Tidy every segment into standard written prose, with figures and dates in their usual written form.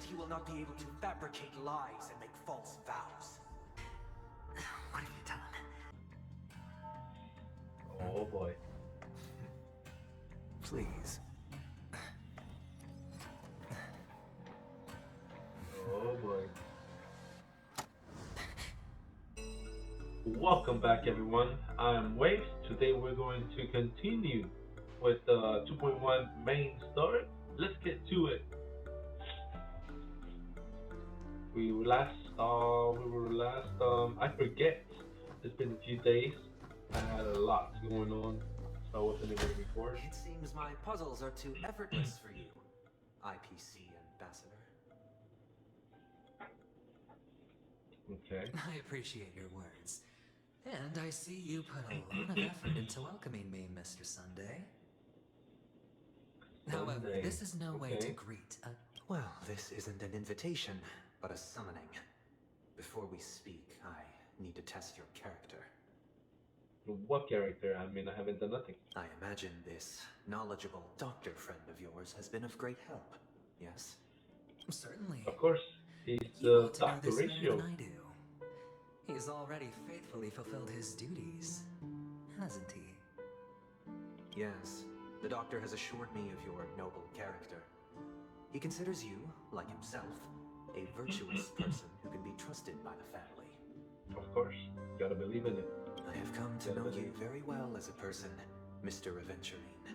he will not be able to fabricate lies and make false vows. What have you done? Oh boy. Please. Oh boy. Welcome back everyone, I'm Waves. Today we're going to continue with the 2.1 main story. Let's get to it. We were last, I forget, it's been a few days. I had a lot going on, so I wasn't able to record. It seems my puzzles are too effortless for you, IPC ambassador. Okay. I appreciate your words. And I see you put a lot of effort into welcoming me, Mr. Sunday. However, this is no way to greet a... Well, this isn't an invitation, but a summoning. Before we speak, I need to test your character. What character? I mean, I haven't done nothing. I imagine this knowledgeable doctor friend of yours has been of great help, yes? Certainly. Of course, he's You ought to know Dr. this better Ratio. than I do. He's already faithfully fulfilled his duties, hasn't he? Yes, the doctor has assured me of your noble character. He considers you, like himself, a virtuous person who can be trusted by the family. Of course, gotta believe in it. I have come to know you very well as a person, Mr. Aventurine.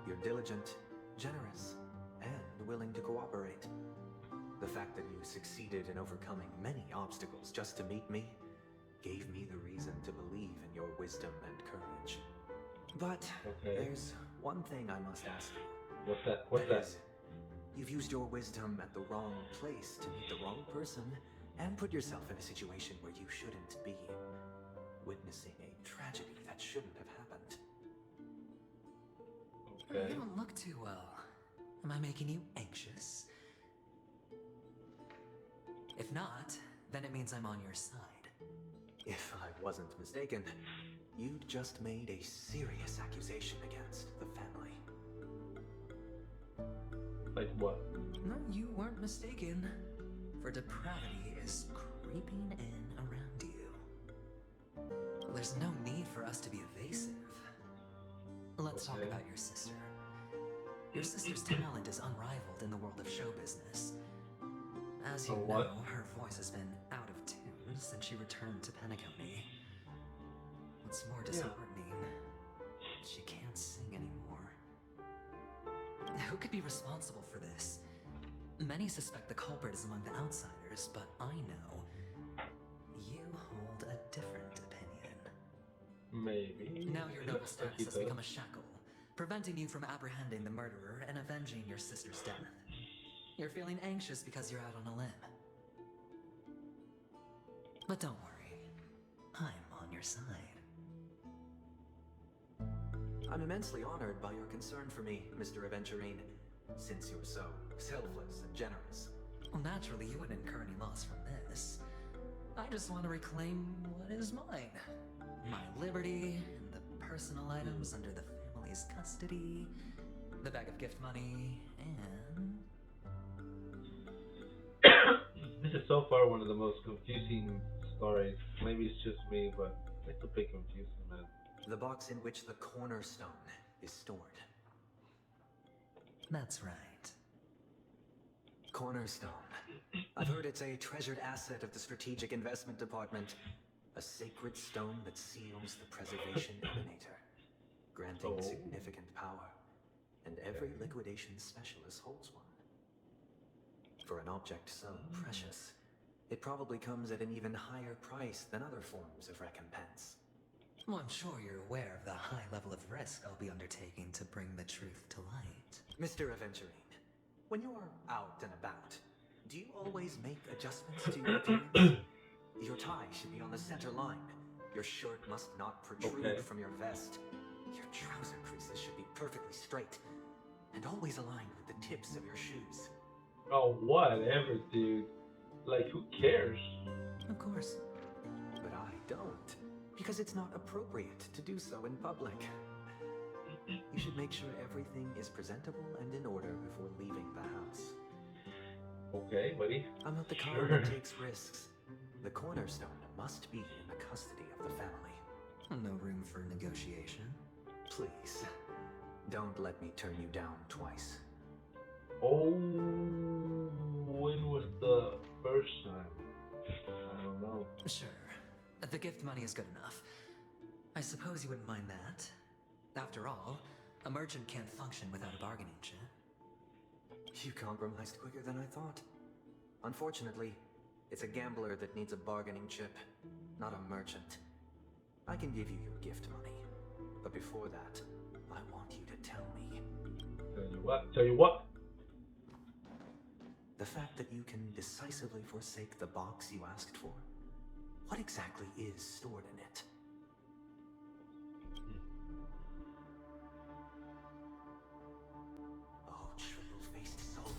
You're diligent, generous, and willing to cooperate. The fact that you succeeded in overcoming many obstacles just to meet me gave me the reason to believe in your wisdom and courage. But there's one thing I must ask you. What's that? What's that? You've used your wisdom at the wrong place to meet the wrong person and put yourself in a situation where you shouldn't be, witnessing a tragedy that shouldn't have happened. You don't look too well. Am I making you anxious? If not, then it means I'm on your side. If I wasn't mistaken, you'd just made a serious accusation against the family. Like what? No, you weren't mistaken. For depravity is creeping in around you. There's no need for us to be evasive. Let's talk about your sister. Your sister's talent is unrivaled in the world of show business. As you know, her voice has been out of tune since she returned to Penacony. What's more disheartening, she can't sing anymore. Who could be responsible for this? Many suspect the culprit is among the outsiders, but I know you hold a different opinion. Maybe. Now your noble status has become a shackle, preventing you from apprehending the murderer and avenging your sister's death. You're feeling anxious because you're out on a limb. But don't worry, I'm on your side. I'm immensely honored by your concern for me, Mr. Aventurine, since you're so selfless and generous. Well, naturally, you wouldn't incur any loss from this. I just want to reclaim what is mine. My liberty, and the personal items under the family's custody, the bag of gift money, and... This is so far one of the most confusing stories. Maybe it's just me, but it's a bit confusing, man. The box in which the cornerstone is stored. That's right. Cornerstone. I've heard it's a treasured asset of the Strategic Investment Department. A sacred stone that seals the preservation emanator, granting significant power. And every liquidation specialist holds one. For an object so precious, it probably comes at an even higher price than other forms of recompense. Well, I'm sure you're aware of the high level of risk I'll be undertaking to bring the truth to light. Mr. Aventurine, when you're out and about, do you always make adjustments to your appearance? Your tie should be on the center line. Your shirt must not protrude from your vest. Your trouser creases should be perfectly straight and always aligned with the tips of your shoes. Oh, whatever, dude. Like, who cares? Of course. But I don't, because it's not appropriate to do so in public. You should make sure everything is presentable and in order before leaving the house. Okay, buddy. I'm not the kind Sure. that takes risks. The cornerstone must be in the custody of the family. No room for negotiation. Please, don't let me turn you down twice. Oh, when was the first time? I don't know. Sure. The gift money is good enough. I suppose you wouldn't mind that. After all, a merchant can't function without a bargaining chip. You compromised quicker than I thought. Unfortunately, it's a gambler that needs a bargaining chip, not a merchant. I can give you your gift money, but before that, I want you to tell me. Tell you what. The fact that you can decisively forsake the box you asked for. What exactly is stored in it? Oh, triple-faced soul,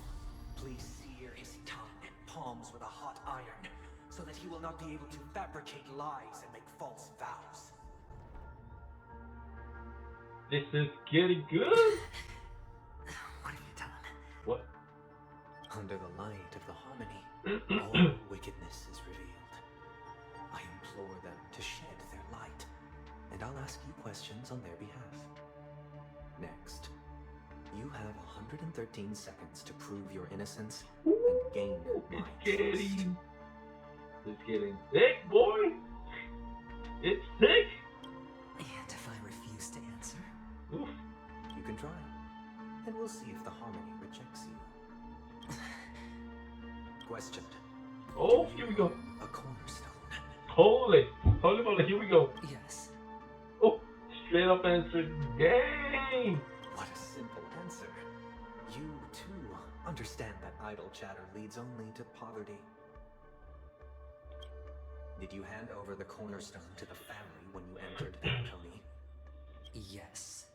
please sear his tongue and palms with a hot iron, so that he will not be able to fabricate lies and make false vows. This is getting good. What have you done? What? Under the light of the harmony, all wickedness is revealed. I implore them to shed their light, and I'll ask you questions on their behalf. Next, you have 113 seconds to prove your innocence and gain my trust. It's getting thick, boy. It's thick. And if I refuse to answer? Oof. You can try, and we'll see if the harmony rejects you. Questioned. Oh, here we go. A cornerstone. Holy moly, here we go. Yes. Oh, straight up answer. Dang. What a simple answer. You, too, understand that idle chatter leads only to poverty. Did you hand over the cornerstone to the family when you entered Pantoni? Yes.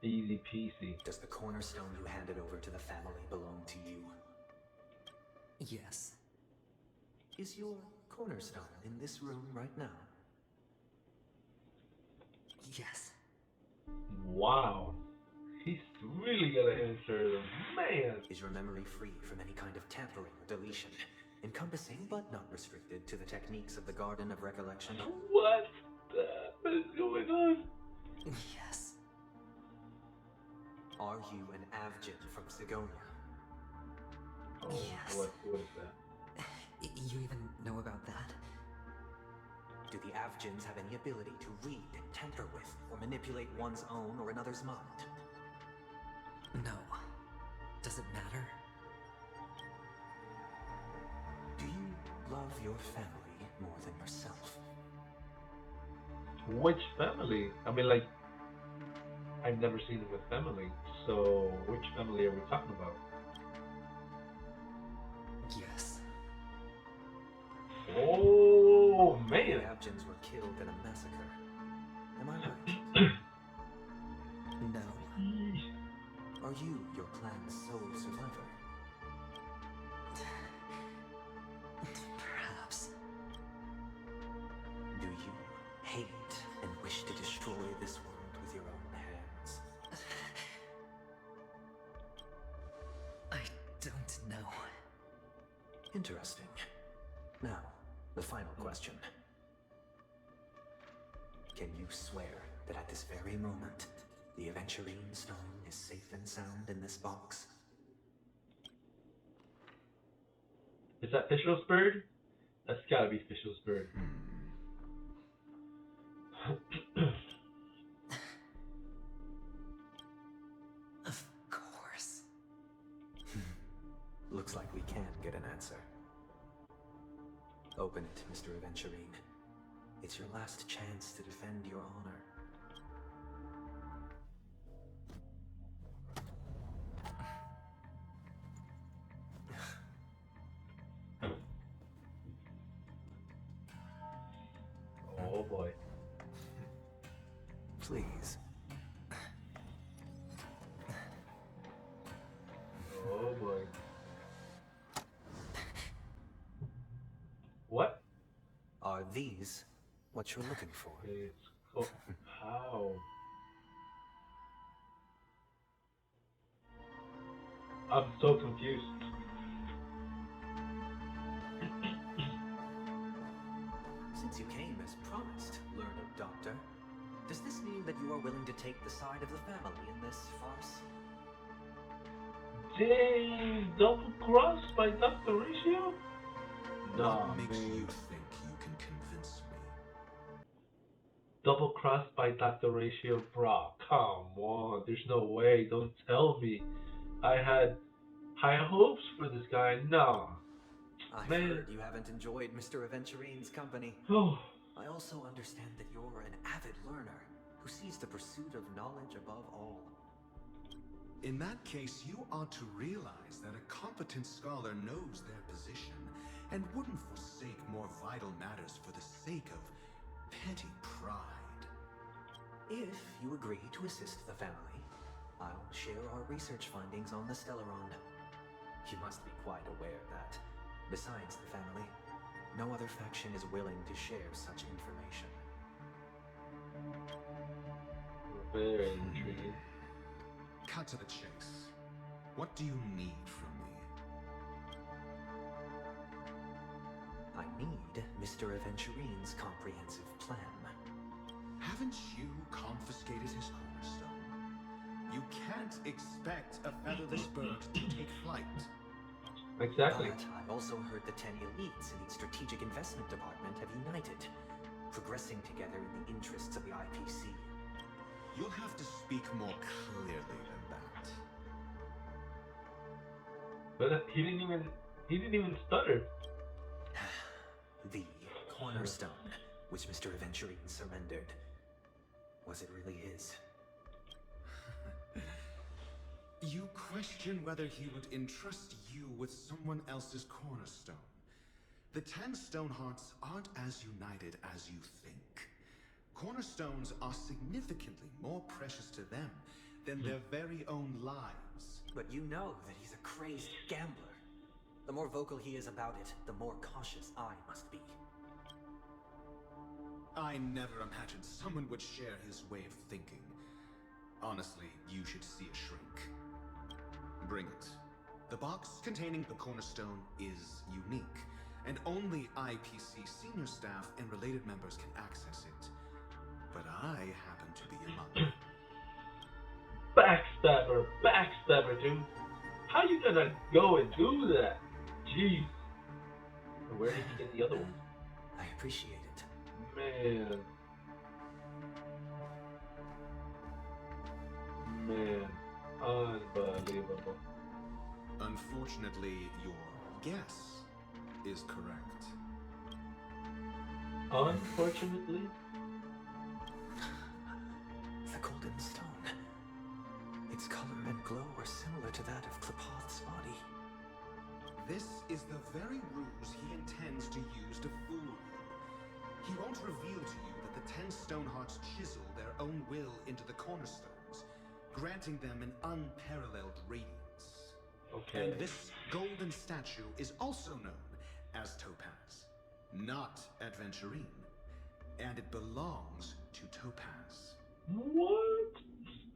Easy peasy. Does the cornerstone you handed over to the family belong to you? Yes. Is your cornerstone in this room right now? Yes. Wow. He's really gonna answer them. Man. Is your memory free from any kind of tampering or deletion, encompassing but not restricted to the techniques of the Garden of Recollection? What the hell is going on? Yes. Are you an Avgin from Sigonia? Oh, Yes. what is that? You even know about that? Do the Avgins have any ability to read, tamper with, or manipulate one's own or another's mind? No. Does it matter? Do you love your family more than yourself? Which family? I mean, like, I've never seen it with family. So, which family are we talking about? Yes. Oh, The man. Avgins were killed in a massacre. Am I right? No. Are you your clan's sole survivor? Perhaps. Do you hate and wish to destroy this world with your own hands? I don't know. Interesting. Now, the final question. Can you swear that at this very moment, the Aventurine Stone is safe and sound in this box? Is that Fishel's bird? That's gotta be Fishel's bird. Of course. Looks like we can get an answer. Open it, Mr. Aventurine. It's your last chance to defend your honor. Oh boy. Please. Oh boy. What? Are these what you're looking for? It's oh, how? I'm so confused. that you are willing to take the side of the family in this farce. Dang, double crossed by Dr. Ratio? Nah, What makes man. you think you can convince me? Double crossed by Dr. Ratio, bro. Come on, there's no way. Don't tell me. I had high hopes for this guy. Nah, I've man. heard you haven't enjoyed Mr. Aventurine's company. Oh, I also understand that you're an avid learner who sees the pursuit of knowledge above all. In that case, you ought to realize that a competent scholar knows their position and wouldn't forsake more vital matters for the sake of petty pride. If you agree to assist the family, I'll share our research findings on the Stellaron. You must be quite aware that, besides the family, no other faction is willing to share such information. very intriguing. Cut to the chase. What do you need from me? I need Mr. Aventurine's comprehensive plan. Haven't you confiscated his cornerstone? You can't expect a featherless bird to take flight. Exactly. But I've also heard the 10 elites in the Strategic Investment Department have united, progressing together in the interests of the IPC. You'll have to speak more clearly than that. But he didn't even stutter. The cornerstone, which Mr. Aventurine surrendered. Was it really his? You question whether he would entrust you with someone else's cornerstone. The 10 Stonehearts aren't as united as you think. Cornerstones are significantly more precious to them than their very own lives. But you know that he's a crazed gambler. The more vocal he is about it, the more cautious I must be. I never imagined someone would share his way of thinking. Honestly, you should see a shrink. Bring it. The box containing the cornerstone is unique, and only IPC senior staff and related members can access it. But I happen to be among them. Backstabber, dude. How you gonna go and do that? Jeez. Where did he get the other one? I appreciate it. Man, unbelievable. Unfortunately, your guess is correct. Unfortunately? The golden stone. Its color and glow are similar to that of Klepoth's body. This is the very ruse he intends to use to fool you. He won't reveal to you that the 10 Stonehearts chisel their own will into the cornerstones, granting them an unparalleled radiance. Okay. And this golden statue is also known as Topaz, not Adventurine, and it belongs to Topaz. What?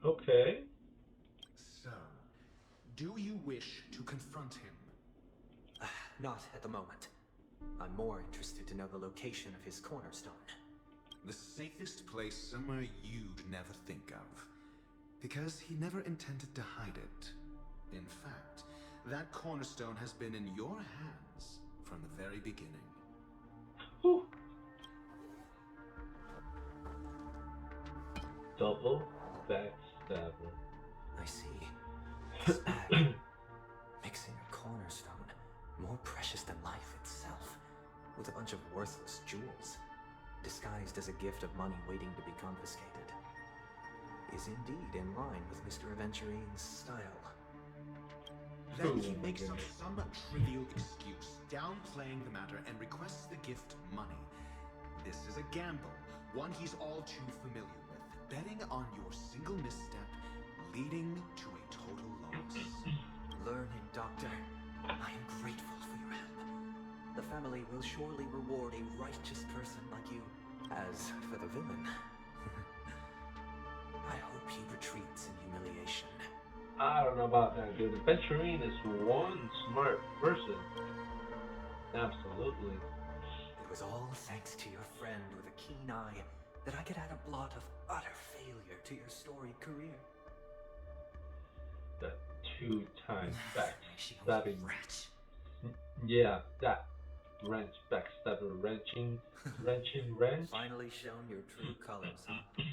Okay. So, do you wish to confront him? Not at the moment. I'm more interested to know the location of his cornerstone. The safest place somewhere you'd never think of. Because he never intended to hide it. In fact, that cornerstone has been in your hands from the very beginning. Whew. Double backstabber. I see. This bag, mixing a cornerstone, more precious than life itself, with a bunch of worthless jewels, disguised as a gift of money waiting to be confiscated, is indeed in line with Mr. Aventurine's style. Then he Oh my makes up goodness. some trivial excuse, downplaying the matter, and requests the gift money. This is a gamble, one he's all too familiar with, betting on your single misstep, leading to a total loss. Learned doctor, I am grateful for your help. The family will surely reward a righteous person like you. As for the villain, I hope he retreats in humiliation. I don't know about that, dude. Adventurine is one smart person. Absolutely. It was all thanks to your friend with a keen eye that I could add a blot of utter failure to your storied career. That 2-time She backstabbing. wretch. Yeah, that backstabber wrenching. Finally shown your true colors, huh?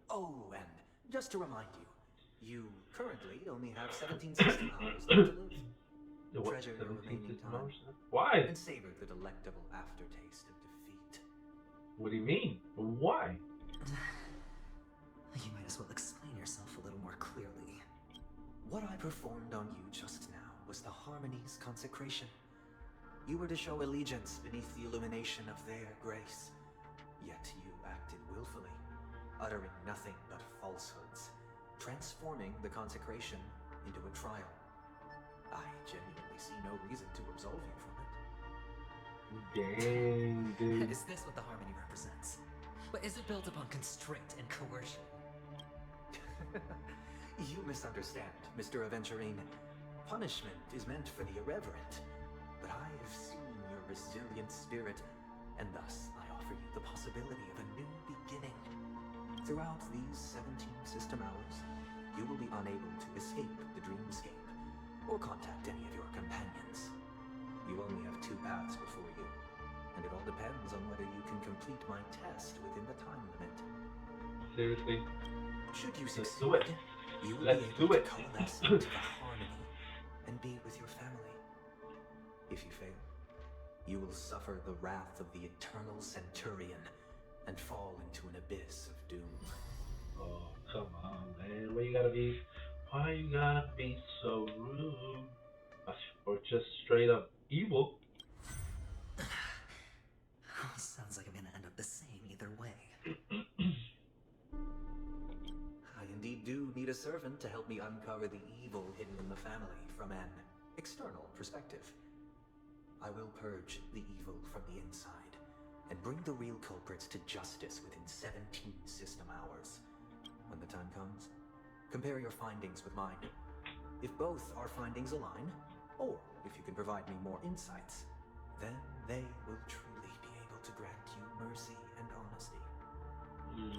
Oh, and just to remind you, you currently only have 17 system hours left to live. The what, Treasure your 17 remaining system time. hours? Why? And savor the delectable aftertaste of defeat. What do you mean? Why? You might as well explain yourself a little more clearly. What I performed on you just now was the Harmony's consecration. You were to show allegiance beneath the illumination of their grace. Yet you acted willfully, uttering nothing but falsehoods, transforming the consecration into a trial. I genuinely see no reason to absolve you from it. Dang, dude. Is this what the harmony represents? But is it built upon constraint and coercion? You misunderstand, Mr. Aventurine. Punishment is meant for the irreverent. But I have seen your resilient spirit, and thus I offer you the possibility of a new beginning. Throughout these 17 system hours, you will be unable to escape the dreamscape, or contact any of your companions. You only have 2 paths before you, and it all depends on whether you can complete my test within the time limit. Seriously? Should you Let's succeed, do it. you will Let's be able do to it. coalesce into the harmony and be with your family. If you fail, you will suffer the wrath of the eternal centurion and fall into an abyss of doom. Oh, come on, man. Why you gotta be so rude? Or just straight up evil? Sounds like I'm gonna end up the same either way. I indeed do need a servant to help me uncover the evil hidden in the family from an external perspective. I will purge the evil from the inside and bring the real culprits to justice within 17 system hours. When the time comes, compare your findings with mine. If both our findings align, or if you can provide me more insights, then they will truly be able to grant you mercy and honesty.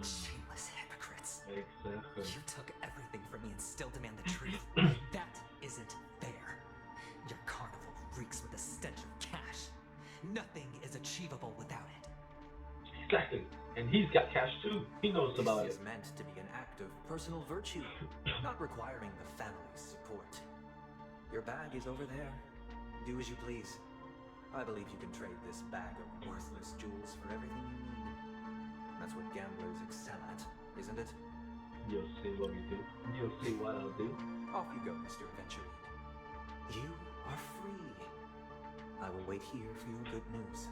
Shameless hypocrites. Exactly. You took everything from me and still demand the truth. That isn't fair. Your carnival reeks with the stench of cash. Nothing is achievable without it. Exactly. And he's got cash too. He knows about This it. is meant to be an act of personal virtue, not requiring the family's support. Your bag is over there. Do as you please. I believe you can trade this bag of worthless jewels for everything you need. That's what gamblers excel at, isn't it? You'll see what we do. You'll see what I'll do. Off you go, Mr. Aventurine. You are free. I will wait here for your good news.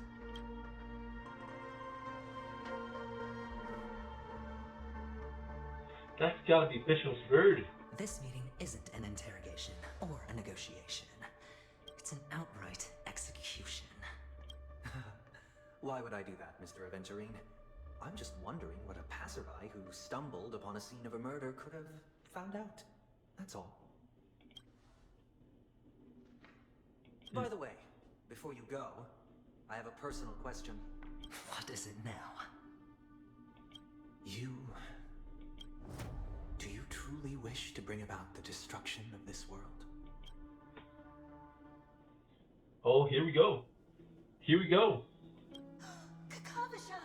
That's gotta be Bishop's bird. This meeting isn't an interrogation or a negotiation. It's an outright execution. Why would I do that, Mr. Aventurine? I'm just wondering what a passerby who stumbled upon a scene of a murder could have found out. That's all. By the way, before you go, I have a personal question. What is it now? Do you truly wish to bring about the destruction of this world? Oh, here we go. Here we go. Kakavasha!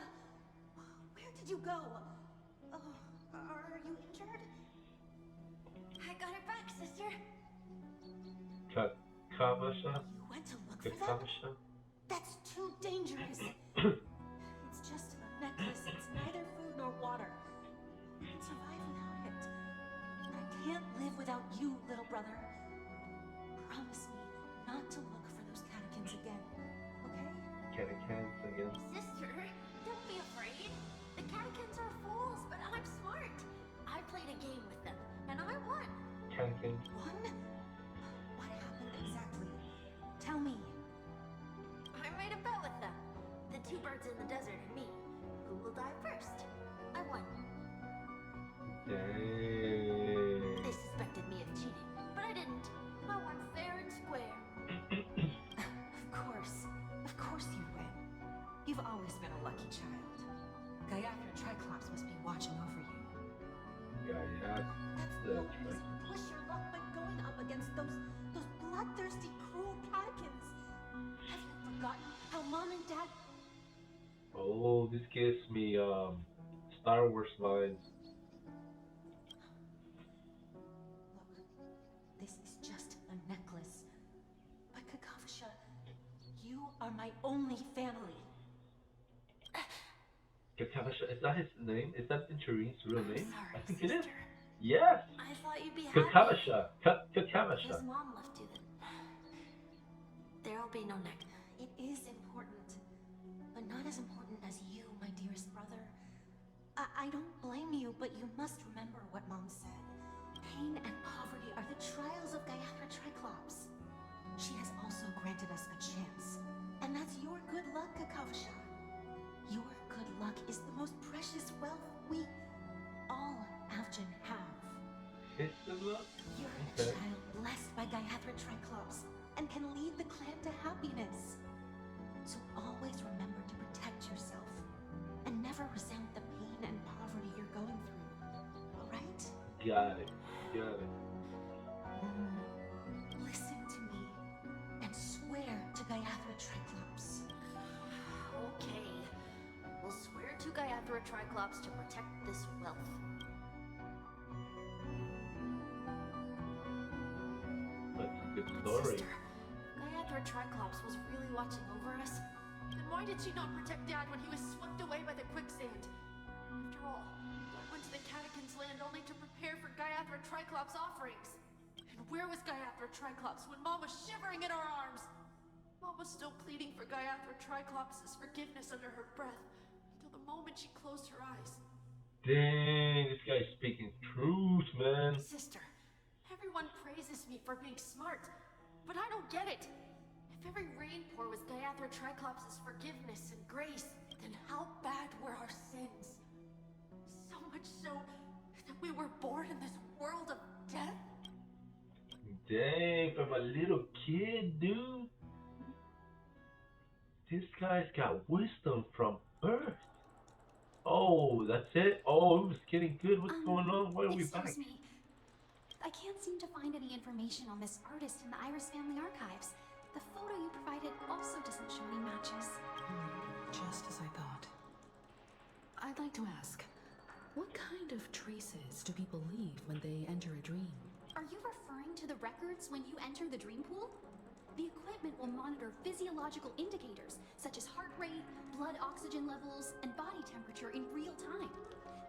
Where did you go? Oh, are you injured? I got it back, sister. Kakavasha? You went to look for them? Kakavasha? That's too dangerous. It's just a necklace. It's neither food nor water. I can survive without it. And I can't live without you, little brother. Promise me not to look for those catechins again, okay? Catechins again. Sister, don't be afraid. The catechins are fools, but I'm smart. I played a game with them, and I won. Catechins. One? What happened exactly? Tell me. I made a bet with them. The 2 birds in the desert and me. Who will die first? I won. Dang. They suspected me of cheating, but I didn't. I won fair and square. Of course you win. You've always been a lucky child. Gayatri, try climbing. That's always right. push your luck by going up against those bloodthirsty, cruel catechins. Have you forgotten how Mom and Dad? Oh, this gives me Star Wars vibes. Look, this is just a necklace. But Kakavasha, you are my only family. Kakavasha, is that his name? Is that Venturin's real name? Sorry, I think it is. sister. Yes! I thought you'd be happy. Kakavasha! His Kakavasha! mom left you then. There'll be no neck. It is important, but not as important as you, my dearest brother. I don't blame you, but you must remember what Mom said. Pain and poverty are the trials of Gayatri Triclops. She has also granted us a chance, and that's your good luck, Kakavasha. Your good luck is the most precious wealth we, all Avgin, have. His good luck? You're a Okay. child blessed by Gayatri Triclops and can lead the clan to happiness. So always remember to protect yourself and never resent the pain and poverty you're going through. All right? Got it. Got it. Listen to me and swear to Gayatri Triclops. Okay. We'll swear to Gayatri Triclops to protect this wealth. That's a good But story. sister, Gayatri Triclops was really watching over us. Then why did she not protect Dad when he was swept away by the quicksand? After all, Dad went to the Catechins' land only to prepare for Gayatri Triclops' offerings. And where was Gayatri Triclops when Mom was shivering in our arms? Mom was still pleading for Gayatri Triclops' forgiveness under her breath until the moment she closed her eyes. Dang, this guy's speaking truth, man. Sister, everyone praises me for being smart, but I don't get it. If every rainpour was Gayatri Triclops' forgiveness and grace, then how bad were our sins? So much so that we were born in this world of death? Dang, from a little kid, dude. This guy's got wisdom from Earth. Oh, that's it? Oh, it was getting good. What's going on? Why are we back? Excuse me. I can't seem to find any information on this artist in the Iris family archives. The photo you provided also doesn't show any matches. Just as I thought. I'd like to ask, what kind of traces do people leave when they enter a dream? Are you referring to the records when you enter the dream pool? The equipment will monitor physiological indicators such as heart rate, blood oxygen levels, and body temperature in real time.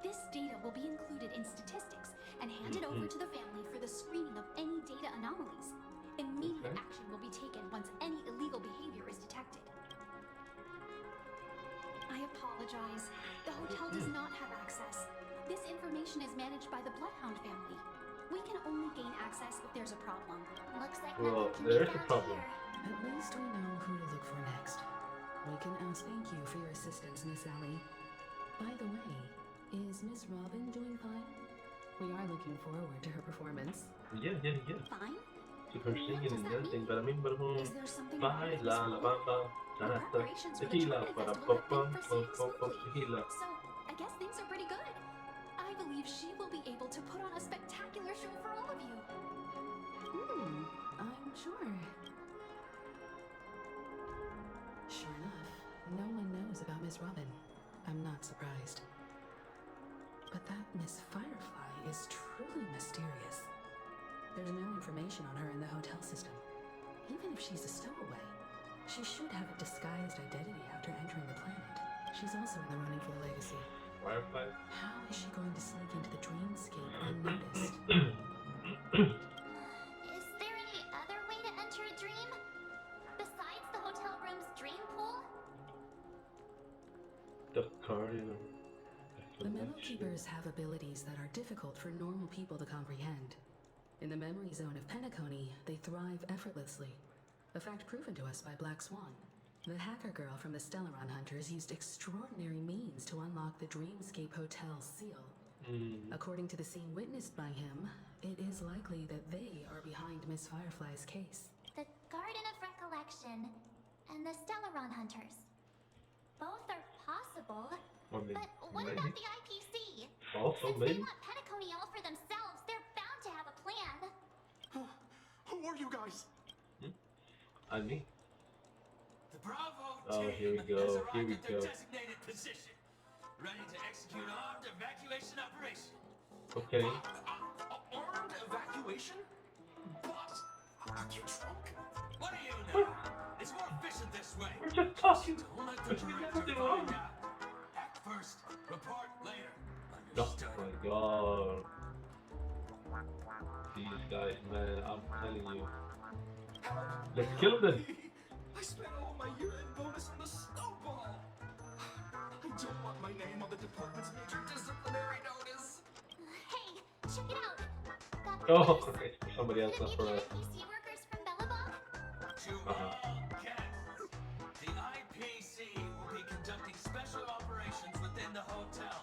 This data will be included in statistics and handed over to the family for the screening of any data anomalies. Immediate action will be taken once any illegal behavior is detected. I apologize. The hotel does not have access. This information is managed by the Bloodhound family. We can only gain access if there's a problem. Looks like Well, nothing can there's be a found problem. here. At least we know who to look for next. We can ask thank you for your assistance, Miss Allie. By the way, is Miss Robin doing fine? We are looking forward to her performance. Yeah. Fine? To her singing and dancing, but I mean, but Is there something wrong with Miss baila la Robin? bamba, Our salsa, preparations for the tequila, Chocolate para Festival have pom been pom proceeding pom smoothly. tequila. So, I guess things are pretty good. I believe she will be able to put on a spectacular show for all of you. I'm sure. Sure enough, no one knows about Miss Robin. I'm not surprised. But that Miss Firefly is truly mysterious. There's no information on her in the hotel system. Even if she's a stowaway, she should have a disguised identity after entering the planet. She's also in the running for the legacy. Firefly. How is she going to sneak into the dreamscape unnoticed? Is there any other way to enter a dream? Besides the hotel room's dream pool? The cardinal. The Memo Keepers have abilities that are difficult for normal people to comprehend. In the memory zone of Penacony, they thrive effortlessly. A fact proven to us by Black Swan. The hacker girl from the Stellaron Hunters used extraordinary means to unlock the Dreamscape Hotel's seal. According to the scene witnessed by him, it is likely that they are behind Miss Firefly's case. The Garden of Recollection and the Stellaron Hunters. Both are possible. I mean, But what maybe. about the IPC? Also, Since they maybe. want Penacony all for themselves, they're bound you guys? I mean, The Bravo oh, team here we has go. arrived Here we at their go. designated position, ready to execute armed evacuation operation. Okay. Armed evacuation? Boss, are you drunk? What do you know? It's more efficient this way. We're just talking. Don't let the There's director nothing find wrong. out. Act first, report later. Oh Understood. my god. These guys, man, I'm telling you. Let's kill them. I spent all my year-end bonus on the snowball. I don't want my name on the department's major disciplinary notice. Hey, check it out. Got Oh, twis. okay. Somebody else, Could not it for be us. the IPC workers from Bellabog? To all guests, the IPC will be conducting special operations within the hotel.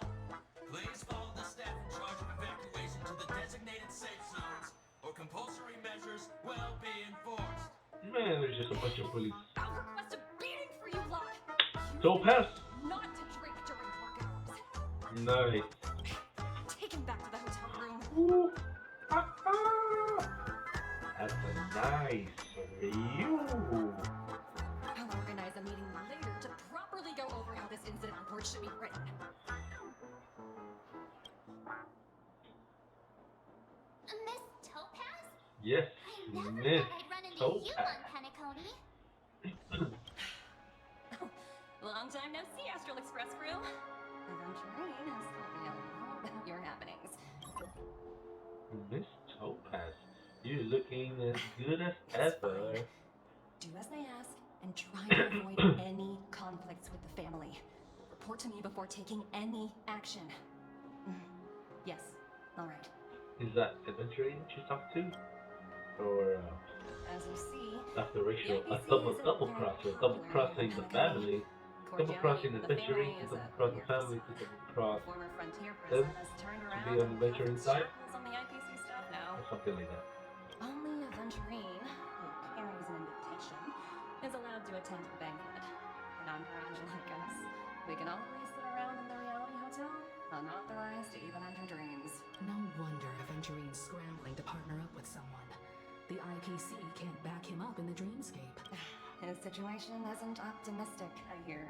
Please follow the staff in charge of evacuation to the designated safe zones, or compulsory measures will be enforced. Man, there's just a bunch of police. I'll request a beating for you lot. Topaz. Not to drink during work hours. Nice. Take him back to the hotel room. Ooh. Ah, ah. That's a nice view. I'll organize a meeting later to properly go over how this incident report should be written. Miss Topaz? Yes, I never Miss thought I'd run into you Topaz. on Penacony. Long time no see, Astral Express crew. Eventually, has told me all about your happenings. Miss Topaz, you're looking as good as ever. Do as I ask and try to avoid any conflicts with the family. Report to me before taking any action. Yes, all right. Is that adventuring you talk to? Or As you see, after racial, the a IPC double isn't double very crosser, popular double crossing in the Penacony. family, double crossing the adventuring, family is double a cross the weird family, to facade. double cross, Former frontier them prison has turned to around be on the and adventuring cast side, shackles on the IPC stuff now. or something like that. Only a Venturine, who carries an invitation, is allowed to attend the banquet. An entourage like us, we can always sit around in the reality hotel, unauthorized to even enter dreams. No wonder Aventurine's scrambling to partner up with someone. The IPC can't back him up in the dreamscape. His situation isn't optimistic, I hear.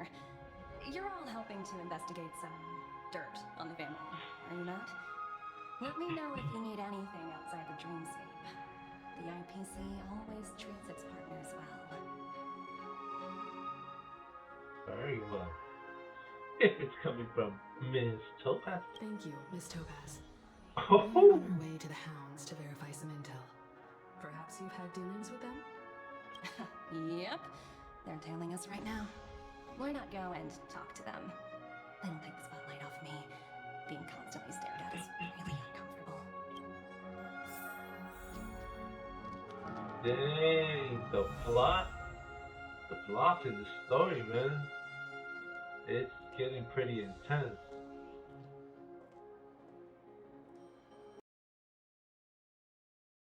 You're all helping to investigate some dirt on the family, are you not? Let me know if you need anything outside the dreamscape. The IPC always treats its partners well. Very well. If it's coming from Miss Topaz. Thank you, Miss Topaz. Oh, We're on our way to the Hounds to verify some intel. Perhaps you've had dealings with them? Yep, they're tailing us right now. Why not go and talk to them? They don't take the spotlight off me. Being constantly stared at is really uncomfortable. dang, the plot in the story, man. It's getting pretty intense.